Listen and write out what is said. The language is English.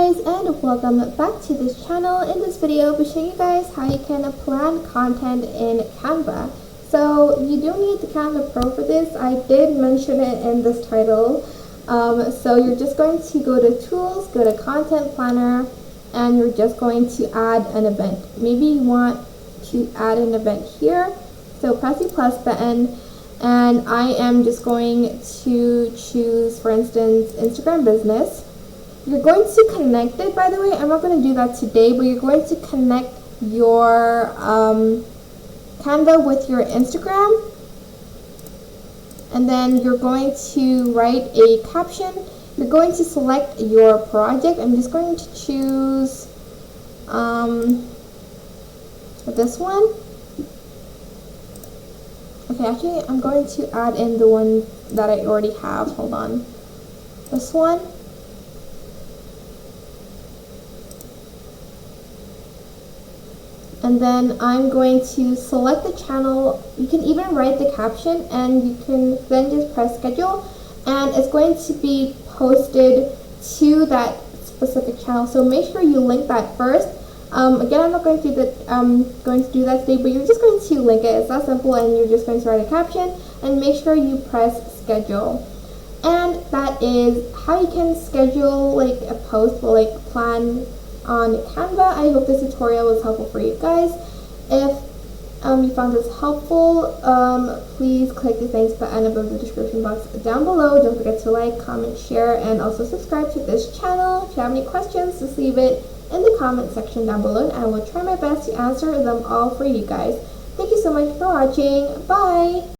guys, and welcome back to this channel. In this video, I'll be showing you guys how you can plan content in Canva. So you do need the Canva Pro for this. I did mention it in this title. So you're just going to go to Tools, go to Content Planner, and you're just going to add an event. Maybe you want to add an event here. So press the plus button, and I am just going to choose, for instance, Instagram Business. You're going to connect it, by the way. I'm not going to do that today, but you're going to connect your Canva with your Instagram. And then you're going to write a caption. You're going to select your project. I'm just going to choose this one. Okay, actually, I'm going to add in the one that I already have. Hold on. This one. And then I'm going to select the channel. You can even write the caption, and you can then just press schedule, and it's going to be posted to that specific channel. So make sure you link that first. Again, I'm not going to do that today, but you're just going to link it. It's that simple, and you're just going to write a caption and make sure you press schedule. And that is how you can schedule like a post or like plan on Canva. I hope this tutorial was helpful for you guys. If you found this helpful, please click the thanks button above the description box down below. Don't forget to like, comment, share, and also subscribe to this channel. If you have any questions, just leave it in the comment section down below, and I will try my best to answer them all for you guys. Thank you so much for watching. Bye!